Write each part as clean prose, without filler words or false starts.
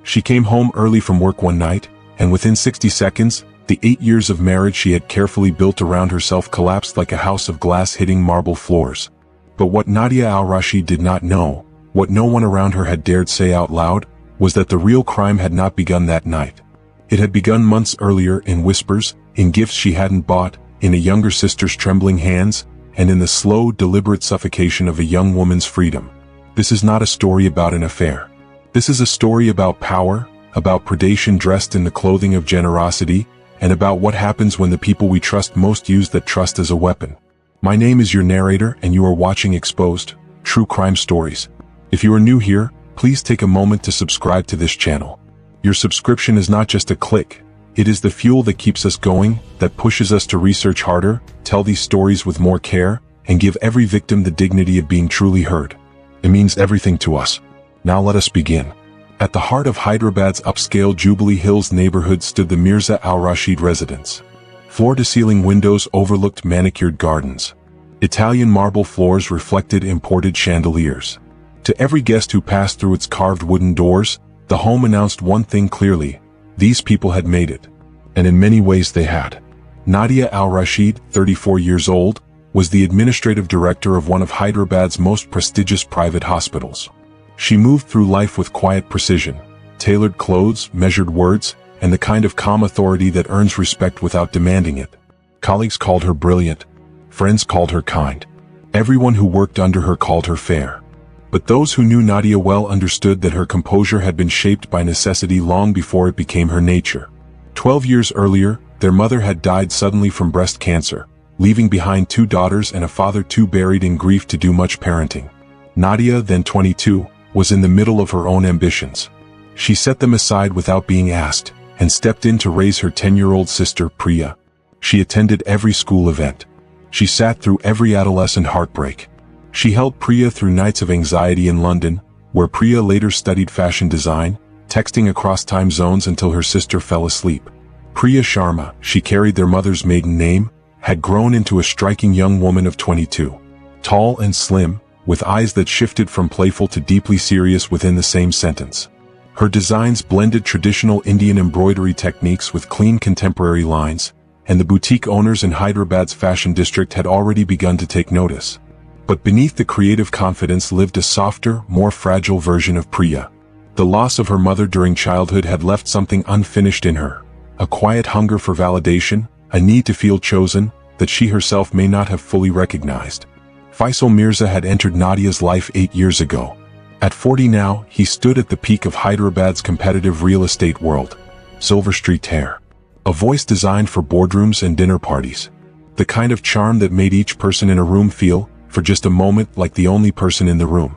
She came home early from work one night, and within 60 seconds, the 8 years of marriage she had carefully built around herself collapsed like a house of glass hitting marble floors. But what Nadia al-Rashid did not know, what no one around her had dared say out loud, was that the real crime had not begun that night. It had begun months earlier in whispers, in gifts she hadn't bought, in a younger sister's trembling hands, and in the slow, deliberate suffocation of a young woman's freedom. This is not a story about an affair. This is a story about power, about predation dressed in the clothing of generosity, and about what happens when the people we trust most use that trust as a weapon. My name is your narrator, and you are watching Exposed, True Crime Stories. If you are new here, please take a moment to subscribe to this channel. Your subscription is not just a click. It is the fuel that keeps us going, that pushes us to research harder, tell these stories with more care, and give every victim the dignity of being truly heard. It means everything to us. Now let us begin. At the heart of Hyderabad's upscale Jubilee Hills neighborhood stood the Mirza al-Rashid residence. Floor-to-ceiling windows overlooked manicured gardens. Italian marble floors reflected imported chandeliers. To every guest who passed through its carved wooden doors, the home announced one thing clearly: these people had made it. And in many ways they had. Nadia al-Rashid, 34 years old, was the administrative director of one of Hyderabad's most prestigious private hospitals. She moved through life with quiet precision, tailored clothes, measured words, and the kind of calm authority that earns respect without demanding it. Colleagues called her brilliant. Friends called her kind. Everyone who worked under her called her fair. But those who knew Nadia well understood that her composure had been shaped by necessity long before it became her nature. 12 years earlier, their mother had died suddenly from breast cancer, leaving behind 2 daughters and a father too buried in grief to do much parenting. Nadia, then 22, was in the middle of her own ambitions. She set them aside without being asked, and stepped in to raise her 10-year-old sister, Priya. She attended every school event. She sat through every adolescent heartbreak. She held Priya through nights of anxiety in London, where Priya later studied fashion design, texting across time zones until her sister fell asleep. Priya Sharma, she carried their mother's maiden name, had grown into a striking young woman of 22. Tall and slim, with eyes that shifted from playful to deeply serious within the same sentence. Her designs blended traditional Indian embroidery techniques with clean contemporary lines, and the boutique owners in Hyderabad's fashion district had already begun to take notice. But beneath the creative confidence lived a softer, more fragile version of Priya. The loss of her mother during childhood had left something unfinished in her, a quiet hunger for validation, a need to feel chosen, that she herself may not have fully recognized. Faisal Mirza had entered Nadia's life 8 years ago. At 40 now, he stood at the peak of Hyderabad's competitive real estate world. Silver streaked hair. A voice designed for boardrooms and dinner parties. The kind of charm that made each person in a room feel, for just a moment, like the only person in the room.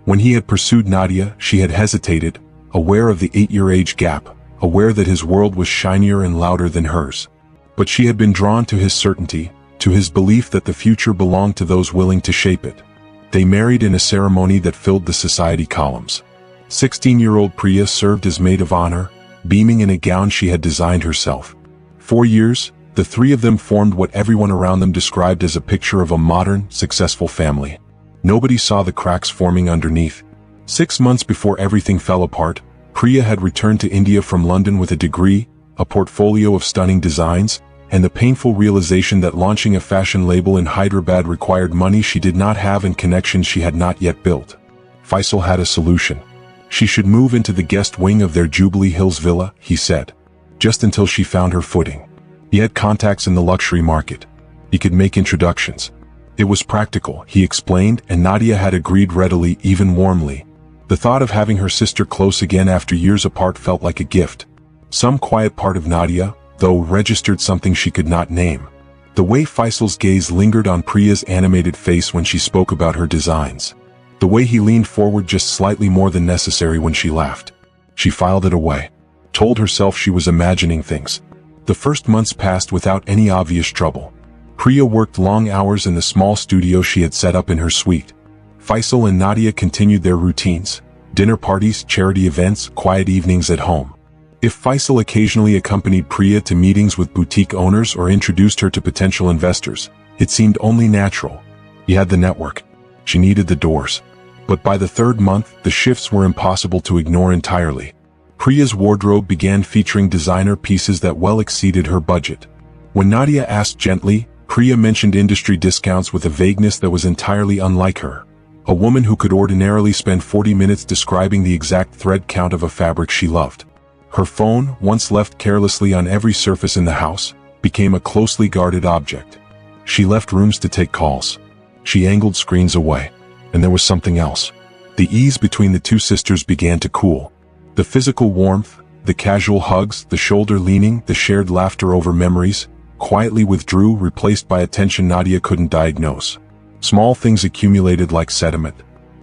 When he had pursued Nadia, she had hesitated, aware of the 8-year age gap, aware that his world was shinier and louder than hers. But she had been drawn to his certainty, to his belief that the future belonged to those willing to shape it. They married in a ceremony that filled the society columns. 16-year-old Priya served as maid of honor, beaming in a gown she had designed herself. 4 years, the three of them formed what everyone around them described as a picture of a modern, successful family. Nobody saw the cracks forming underneath. 6 months before everything fell apart, Priya had returned to India from London with a degree, a portfolio of stunning designs, and the painful realization that launching a fashion label in Hyderabad required money she did not have and connections she had not yet built. Faisal had a solution. She should move into the guest wing of their Jubilee Hills villa, he said. Just until she found her footing. He had contacts in the luxury market. He could make introductions. It was practical, he explained, and Nadia had agreed readily, even warmly. The thought of having her sister close again after years apart felt like a gift. Some quiet part of Nadia, though, registered something she could not name. The way Faisal's gaze lingered on Priya's animated face when she spoke about her designs. The way he leaned forward just slightly more than necessary when she laughed. She filed it away. Told herself she was imagining things. The first months passed without any obvious trouble. Priya worked long hours in the small studio she had set up in her suite. Faisal and Nadia continued their routines. Dinner parties, charity events, quiet evenings at home. If Faisal occasionally accompanied Priya to meetings with boutique owners or introduced her to potential investors, it seemed only natural. He had the network. She needed the doors. But by the 3rd month, the shifts were impossible to ignore entirely. Priya's wardrobe began featuring designer pieces that well exceeded her budget. When Nadia asked gently, Priya mentioned industry discounts with a vagueness that was entirely unlike her. A woman who could ordinarily spend 40 minutes describing the exact thread count of a fabric she loved. Her phone, once left carelessly on every surface in the house, became a closely guarded object. She left rooms to take calls. She angled screens away. And there was something else. The ease between the two sisters began to cool. The physical warmth, the casual hugs, the shoulder leaning, the shared laughter over memories, quietly withdrew, replaced by attention Nadia couldn't diagnose. Small things accumulated like sediment.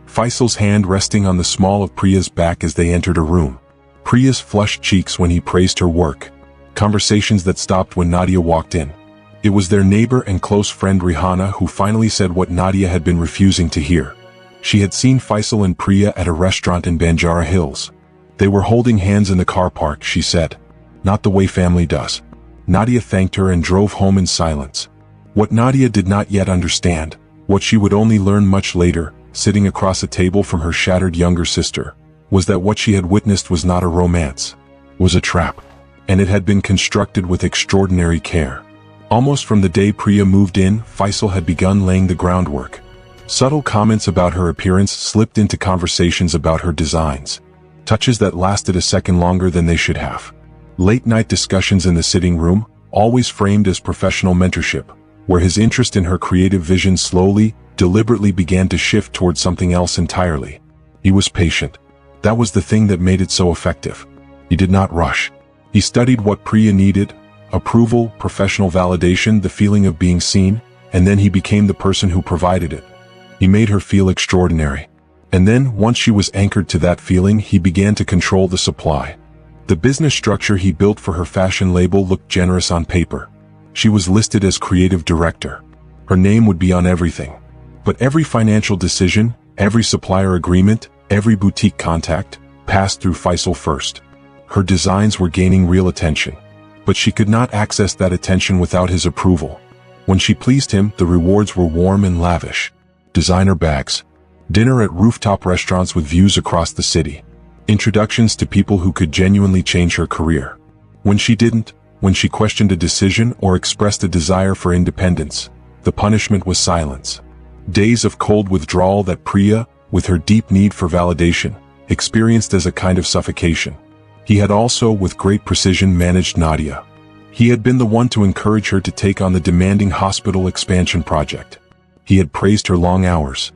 Faisal's hand resting on the small of Priya's back as they entered a room. Priya's flushed cheeks when he praised her work. Conversations that stopped when Nadia walked in. It was their neighbor and close friend Rihanna who finally said what Nadia had been refusing to hear. She had seen Faisal and Priya at a restaurant in Banjara Hills. They were holding hands in the car park, she said. Not the way family does. Nadia thanked her and drove home in silence. What Nadia did not yet understand, what she would only learn much later, sitting across a table from her shattered younger sister, was that what she had witnessed was not a romance, was a trap. And it had been constructed with extraordinary care. Almost from the day Priya moved in, Faisal had begun laying the groundwork. Subtle comments about her appearance slipped into conversations about her designs. Touches that lasted a second longer than they should have. Late-night discussions in the sitting room, always framed as professional mentorship, where his interest in her creative vision slowly, deliberately began to shift towards something else entirely. He was patient. That was the thing that made it so effective. He did not rush. He studied what Priya needed: approval, professional validation, the feeling of being seen, and then he became the person who provided it. He made her feel extraordinary. And then, once she was anchored to that feeling, he began to control the supply. The business structure he built for her fashion label looked generous on paper. She was listed as creative director. Her name would be on everything. But every financial decision, every supplier agreement, every boutique contact, passed through Faisal first. Her designs were gaining real attention. But she could not access that attention without his approval. When she pleased him, the rewards were warm and lavish. Designer bags. Dinner at rooftop restaurants with views across the city. Introductions to people who could genuinely change her career. When she didn't, when she questioned a decision or expressed a desire for independence, the punishment was silence. Days of cold withdrawal that Priya, with her deep need for validation, experienced as a kind of suffocation. He had also, with great precision, managed Nadia. He had been the one to encourage her to take on the demanding hospital expansion project. He had praised her long hours.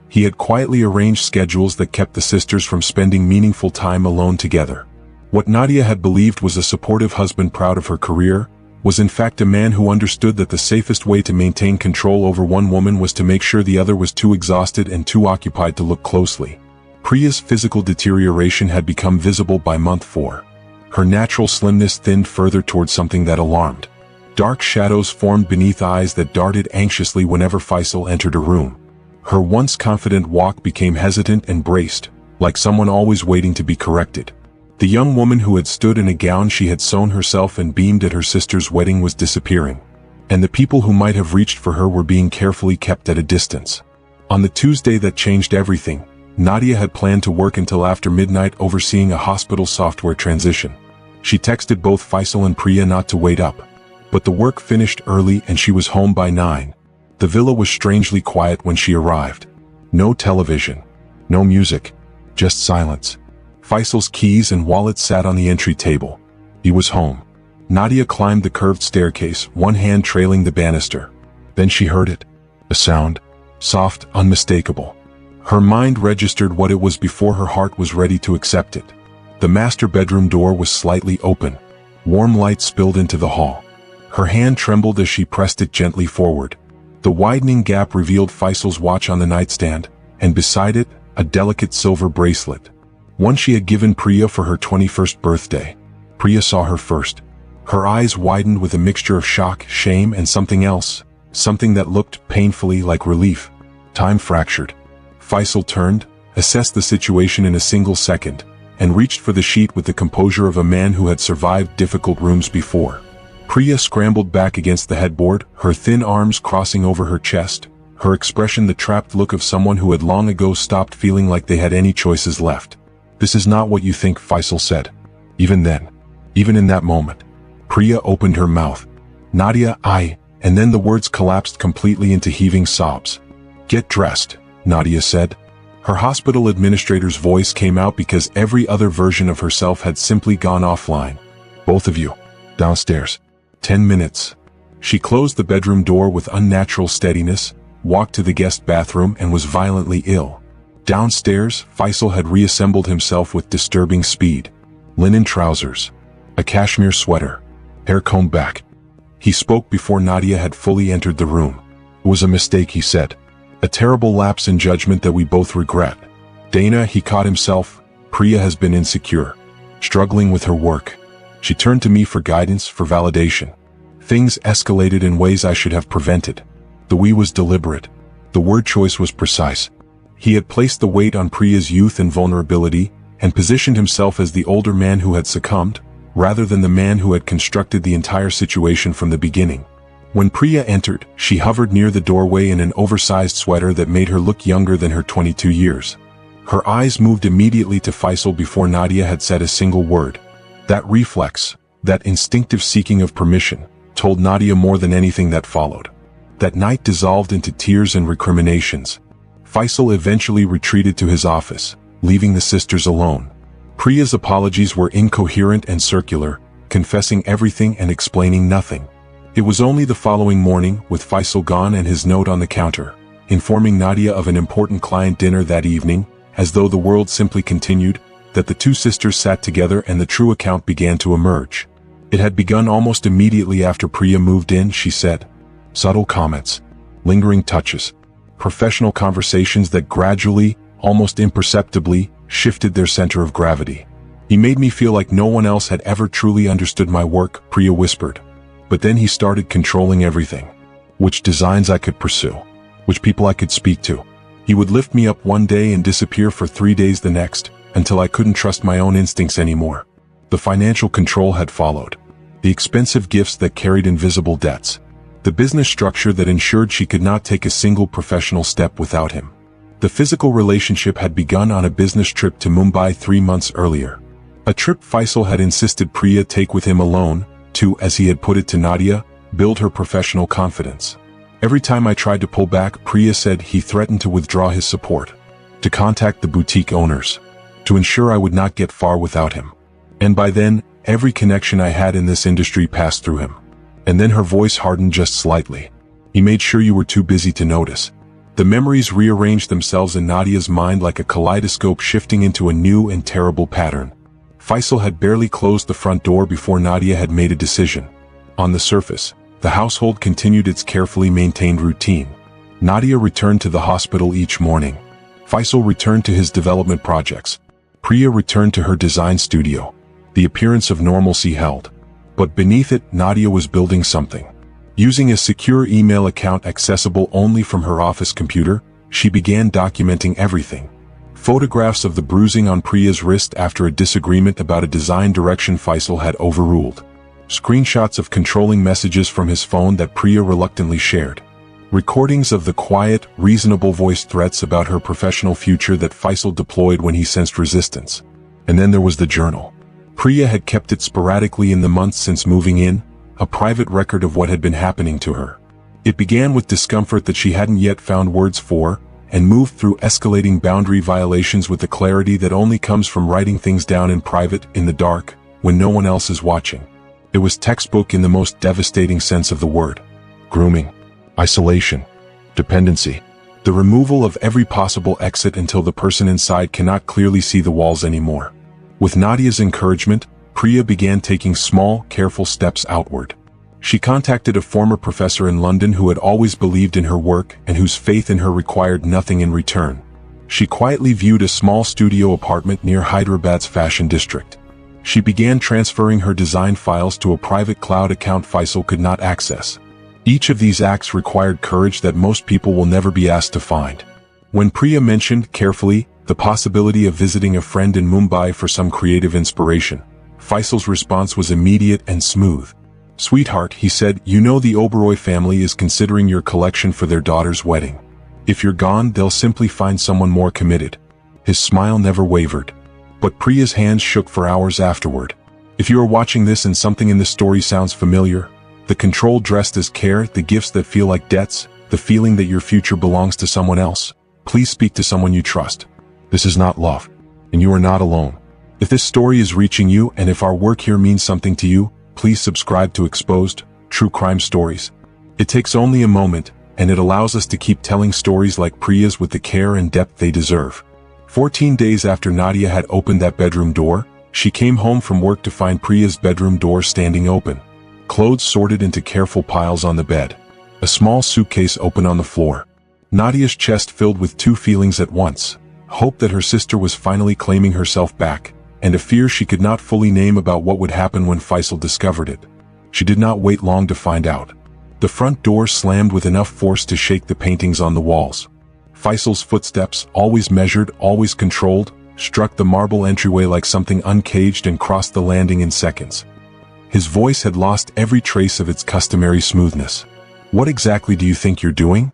He had quietly arranged schedules that kept the sisters from spending meaningful time alone together. What Nadia had believed was a supportive husband proud of her career, was in fact a man who understood that the safest way to maintain control over one woman was to make sure the other was too exhausted and too occupied to look closely. Priya's physical deterioration had become visible by month 4. Her natural slimness thinned further towards something that alarmed. Dark shadows formed beneath eyes that darted anxiously whenever Faisal entered a room. Her once confident walk became hesitant and braced, like someone always waiting to be corrected. The young woman who had stood in a gown she had sewn herself and beamed at her sister's wedding was disappearing. And the people who might have reached for her were being carefully kept at a distance. On the Tuesday that changed everything, Nadia had planned to work until after midnight overseeing a hospital software transition. She texted both Faisal and Priya not to wait up. But the work finished early and she was home by 9. The villa was strangely quiet when she arrived. No television. No music. Just silence. Faisal's keys and wallet sat on the entry table. He was home. Nadia climbed the curved staircase, one hand trailing the banister. Then she heard it. A sound. Soft, unmistakable. Her mind registered what it was before her heart was ready to accept it. The master bedroom door was slightly open. Warm light spilled into the hall. Her hand trembled as she pressed it gently forward. The widening gap revealed Faisal's watch on the nightstand, and beside it, a delicate silver bracelet. One she had given Priya for her 21st birthday. Priya saw her first. Her eyes widened with a mixture of shock, shame, and something else, something that looked painfully like relief. Time fractured. Faisal turned, assessed the situation in a single second, and reached for the sheet with the composure of a man who had survived difficult rooms before. Priya scrambled back against the headboard, her thin arms crossing over her chest, her expression the trapped look of someone who had long ago stopped feeling like they had any choices left. "This is not what you think," Faisal said. Even then, even in that moment, Priya opened her mouth. Nadia, and then the words collapsed completely into heaving sobs. Get dressed, Nadia said. Her hospital administrator's voice came out because every other version of herself had simply gone offline. Both of you, downstairs. 10 minutes. She closed the bedroom door with unnatural steadiness, walked to the guest bathroom and was violently ill. Downstairs, Faisal had reassembled himself with disturbing speed. Linen trousers, a cashmere sweater, hair combed back. He spoke before Nadia had fully entered the room. It was a mistake, he said. A terrible lapse in judgment that we both regret. Dana, he caught himself. Priya has been insecure, struggling with her work. She turned to me for guidance, for validation. Things escalated in ways I should have prevented. The we was deliberate. The word choice was precise. He had placed the weight on Priya's youth and vulnerability, and positioned himself as the older man who had succumbed, rather than the man who had constructed the entire situation from the beginning. When Priya entered, she hovered near the doorway in an oversized sweater that made her look younger than her 22 years. Her eyes moved immediately to Faisal before Nadia had said a single word. That reflex, that instinctive seeking of permission, told Nadia more than anything that followed. That night dissolved into tears and recriminations. Faisal eventually retreated to his office, leaving the sisters alone. Priya's apologies were incoherent and circular, confessing everything and explaining nothing. It was only the following morning, with Faisal gone and his note on the counter, informing Nadia of an important client dinner that evening, as though the world simply continued, that the two sisters sat together and the true account began to emerge. It had begun almost immediately after Priya moved in, she said. Subtle comments, lingering touches, professional conversations that gradually, almost imperceptibly, shifted their center of gravity. He made me feel like no one else had ever truly understood my work, Priya whispered. But then he started controlling everything. Which designs I could pursue, which people I could speak to. He would lift me up one day and disappear for 3 days the next, until I couldn't trust my own instincts anymore. The financial control had followed. The expensive gifts that carried invisible debts. The business structure that ensured she could not take a single professional step without him. The physical relationship had begun on a business trip to Mumbai 3 months earlier. A trip Faisal had insisted Priya take with him alone, to, as he had put it to Nadia, build her professional confidence. Every time I tried to pull back, Priya said he threatened to withdraw his support, to contact the boutique owners, to ensure I would not get far without him. And by then, every connection I had in this industry passed through him. And then her voice hardened just slightly. He made sure you were too busy to notice. The memories rearranged themselves in Nadia's mind like a kaleidoscope, shifting into a new and terrible pattern. Faisal had barely closed the front door before Nadia had made a decision. On the surface, the household continued its carefully maintained routine. Nadia returned to the hospital each morning. Faisal returned to his development projects. Priya returned to her design studio. The appearance of normalcy held. But beneath it, Nadia was building something. Using a secure email account accessible only from her office computer, she began documenting everything. Photographs of the bruising on Priya's wrist after a disagreement about a design direction Faisal had overruled. Screenshots of controlling messages from his phone that Priya reluctantly shared. Recordings of the quiet, reasonable voiced threats about her professional future that Faisal deployed when he sensed resistance. And then there was the journal. Priya had kept it sporadically in the months since moving in, a private record of what had been happening to her. It began with discomfort that she hadn't yet found words for, and moved through escalating boundary violations with the clarity that only comes from writing things down in private, in the dark, when no one else is watching. It was textbook in the most devastating sense of the word. Grooming. Isolation. Dependency. The removal of every possible exit until the person inside cannot clearly see the walls anymore. With Nadia's encouragement, Priya began taking small, careful steps outward. She contacted a former professor in London who had always believed in her work and whose faith in her required nothing in return. She quietly viewed a small studio apartment near Hyderabad's fashion district. She began transferring her design files to a private cloud account Faisal could not access. Each of these acts required courage that most people will never be asked to find. When Priya mentioned, carefully, the possibility of visiting a friend in Mumbai for some creative inspiration, Faisal's response was immediate and smooth. Sweetheart, he said, you know the Oberoi family is considering your collection for their daughter's wedding. If you're gone, they'll simply find someone more committed. His smile never wavered. But Priya's hands shook for hours afterward. If you are watching this and something in this story sounds familiar, the control dressed as care, the gifts that feel like debts, the feeling that your future belongs to someone else, please speak to someone you trust. This is not love, and you are not alone. If this story is reaching you and if our work here means something to you, please subscribe to Exposed, True Crime Stories. It takes only a moment, and it allows us to keep telling stories like Priya's with the care and depth they deserve. 14 days after Nadia had opened that bedroom door, she came home from work to find Priya's bedroom door standing open. Clothes sorted into careful piles on the bed. A small suitcase open on the floor. Nadia's chest filled with two feelings at once. Hope that her sister was finally claiming herself back, and a fear she could not fully name about what would happen when Faisal discovered it. She did not wait long to find out. The front door slammed with enough force to shake the paintings on the walls. Faisal's footsteps, always measured, always controlled, struck the marble entryway like something uncaged and crossed the landing in seconds. His voice had lost every trace of its customary smoothness. "What exactly do you think you're doing?"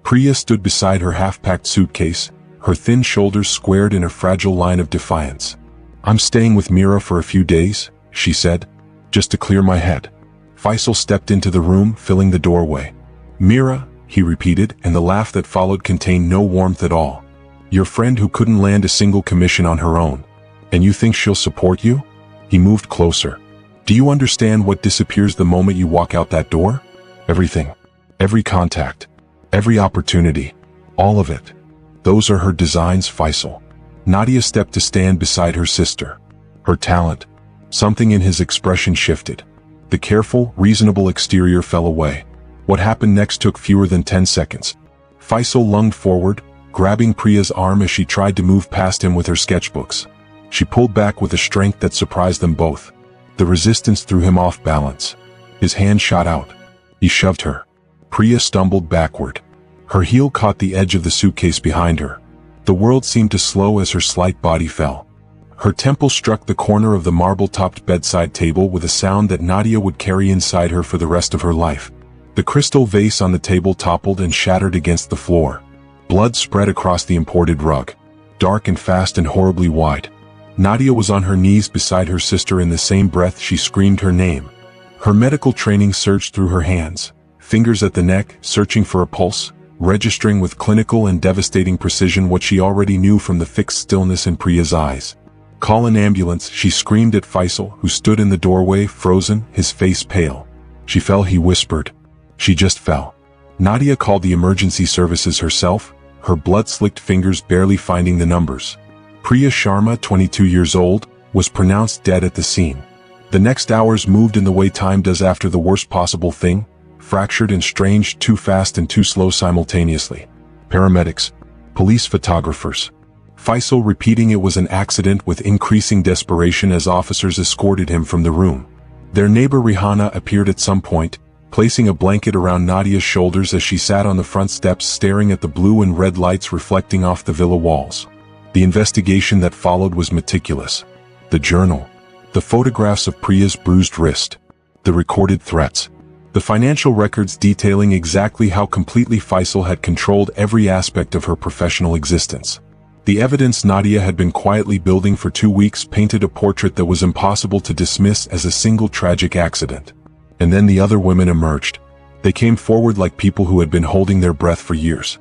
Priya stood beside her half-packed suitcase, her thin shoulders squared in a fragile line of defiance. "I'm staying with Mira for a few days," she said, "just to clear my head." Faisal stepped into the room, filling the doorway. "Mira," he repeated, and the laugh that followed contained no warmth at all. "Your friend who couldn't land a single commission on her own. And you think she'll support you?" He moved closer. "Do you understand what disappears the moment you walk out that door? Everything. Every contact. Every opportunity. All of it. Those are her designs, Faisal." Nadia stepped to stand beside her sister. Her talent. Something in his expression shifted. The careful, reasonable exterior fell away. What happened next took fewer than 10 seconds. Faisal lunged forward, grabbing Priya's arm as she tried to move past him with her sketchbooks. She pulled back with a strength that surprised them both. The resistance threw him off balance. His hand shot out. He shoved her. Priya stumbled backward. Her heel caught the edge of the suitcase behind her. The world seemed to slow as her slight body fell. Her temple struck the corner of the marble-topped bedside table with a sound that Nadia would carry inside her for the rest of her life. The crystal vase on the table toppled and shattered against the floor. Blood spread across the imported rug. Dark and fast and horribly wide. Nadia was on her knees beside her sister. In the same breath she screamed her name. Her medical training surged through her hands, fingers at the neck, searching for a pulse, registering with clinical and devastating precision what she already knew from the fixed stillness in Priya's eyes. "Call an ambulance," she screamed at Faisal, who stood in the doorway, frozen, his face pale. "She fell," he whispered. "She just fell." Nadia called the emergency services herself, her blood-slicked fingers barely finding the numbers. Priya Sharma, 22 years old, was pronounced dead at the scene. The next hours moved in the way time does after the worst possible thing, fractured and strange, too fast and too slow simultaneously. Paramedics, police, photographers. Faisal repeating it was an accident with increasing desperation as officers escorted him from the room. Their neighbor Rihanna appeared at some point, placing a blanket around Nadia's shoulders as she sat on the front steps staring at the blue and red lights reflecting off the villa walls. The investigation that followed was meticulous. The journal. The photographs of Priya's bruised wrist. The recorded threats. The financial records detailing exactly how completely Faisal had controlled every aspect of her professional existence. The evidence Nadia had been quietly building for 2 weeks painted a portrait that was impossible to dismiss as a single tragic accident. And then the other women emerged. They came forward like people who had been holding their breath for years.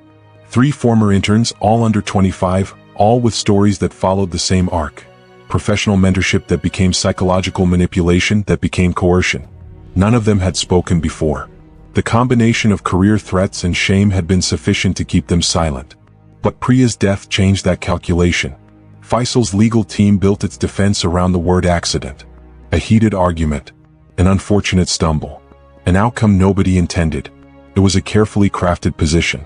3 former interns, all under 25, all with stories that followed the same arc. Professional mentorship that became psychological manipulation that became coercion. None of them had spoken before. The combination of career threats and shame had been sufficient to keep them silent. But Priya's death changed that calculation. Faisal's legal team built its defense around the word accident. A heated argument. An unfortunate stumble. An outcome nobody intended. It was a carefully crafted position.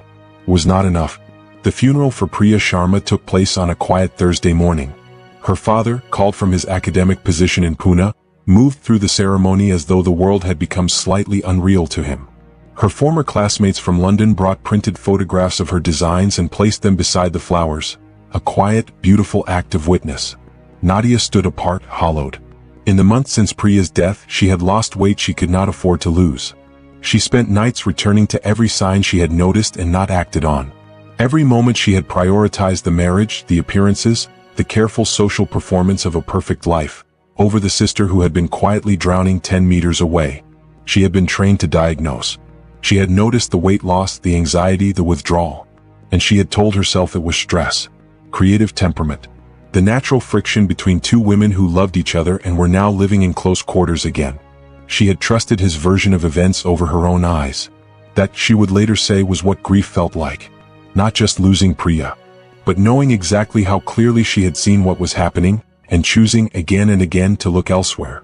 It was not enough. The funeral for Priya Sharma took place on a quiet Thursday morning. Her father, called from his academic position in Pune, moved through the ceremony as though the world had become slightly unreal to him. Her former classmates from London brought printed photographs of her designs and placed them beside the flowers, a quiet, beautiful act of witness. Nadia stood apart, hollowed. In the months since Priya's death, she had lost weight she could not afford to lose. She spent nights returning to every sign she had noticed and not acted on. Every moment she had prioritized the marriage, the appearances, the careful social performance of a perfect life, over the sister who had been quietly drowning 10 meters away. She had been trained to diagnose. She had noticed the weight loss, the anxiety, the withdrawal. And she had told herself it was stress, creative temperament, the natural friction between two women who loved each other and were now living in close quarters again. She had trusted his version of events over her own eyes. That, she would later say, was what grief felt like. Not just losing Priya, but knowing exactly how clearly she had seen what was happening, and choosing again and again to look elsewhere.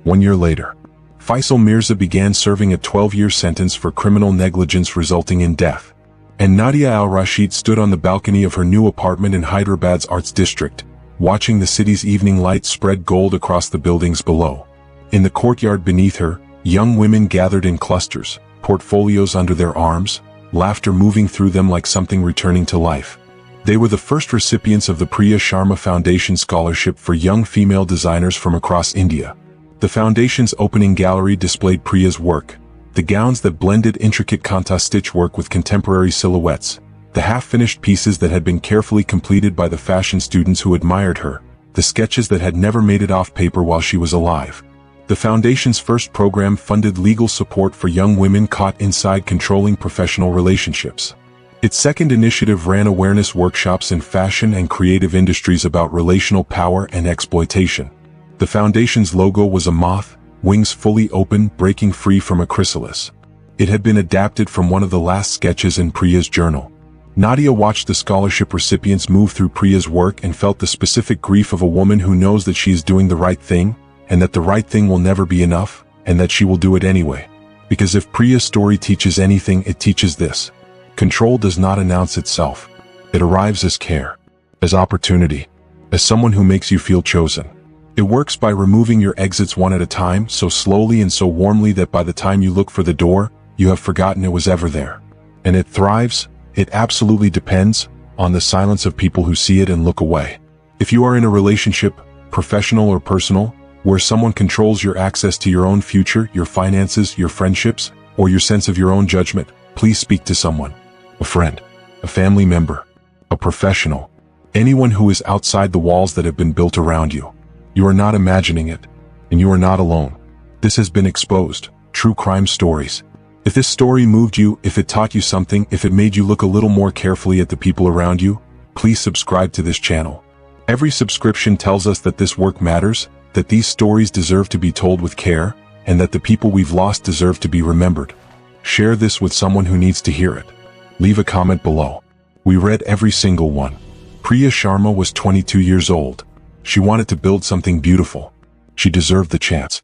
1 year later, Faisal Mirza began serving a 12-year sentence for criminal negligence resulting in death. And Nadia al-Rashid stood on the balcony of her new apartment in Hyderabad's Arts District, watching the city's evening light spread gold across the buildings below. In the courtyard beneath her, young women gathered in clusters, portfolios under their arms, laughter moving through them like something returning to life. They were the first recipients of the Priya Sharma Foundation Scholarship for young female designers from across India. The foundation's opening gallery displayed Priya's work, the gowns that blended intricate kanta stitch work with contemporary silhouettes, the half-finished pieces that had been carefully completed by the fashion students who admired her, the sketches that had never made it off paper while she was alive. The foundation's first program funded legal support for young women caught inside controlling professional relationships. Its second initiative ran awareness workshops in fashion and creative industries about relational power and exploitation. The foundation's logo was a moth, wings fully open, breaking free from a chrysalis. It had been adapted from one of the last sketches in Priya's journal. Nadia watched the scholarship recipients move through Priya's work and felt the specific grief of a woman who knows that she is doing the right thing, and that the right thing will never be enough, and that she will do it anyway. Because if Priya's story teaches anything, it teaches this. Control does not announce itself. It arrives as care, as opportunity, as someone who makes you feel chosen. It works by removing your exits one at a time, so slowly and so warmly that by the time you look for the door, you have forgotten it was ever there. And it thrives, it absolutely depends, on the silence of people who see it and look away. If you are in a relationship, professional or personal, where someone controls your access to your own future, your finances, your friendships, or your sense of your own judgment, please speak to someone. A friend, a family member, a professional, anyone who is outside the walls that have been built around you. You are not imagining it, and you are not alone. This has been exposed. True crime stories. If this story moved you, if it taught you something, if it made you look a little more carefully at the people around you, please subscribe to this channel. Every subscription tells us that this work matters, that these stories deserve to be told with care, and that the people we've lost deserve to be remembered. Share this with someone who needs to hear it. Leave a comment below. We read every single one. Priya Sharma was 22 years old. She wanted to build something beautiful. She deserved the chance.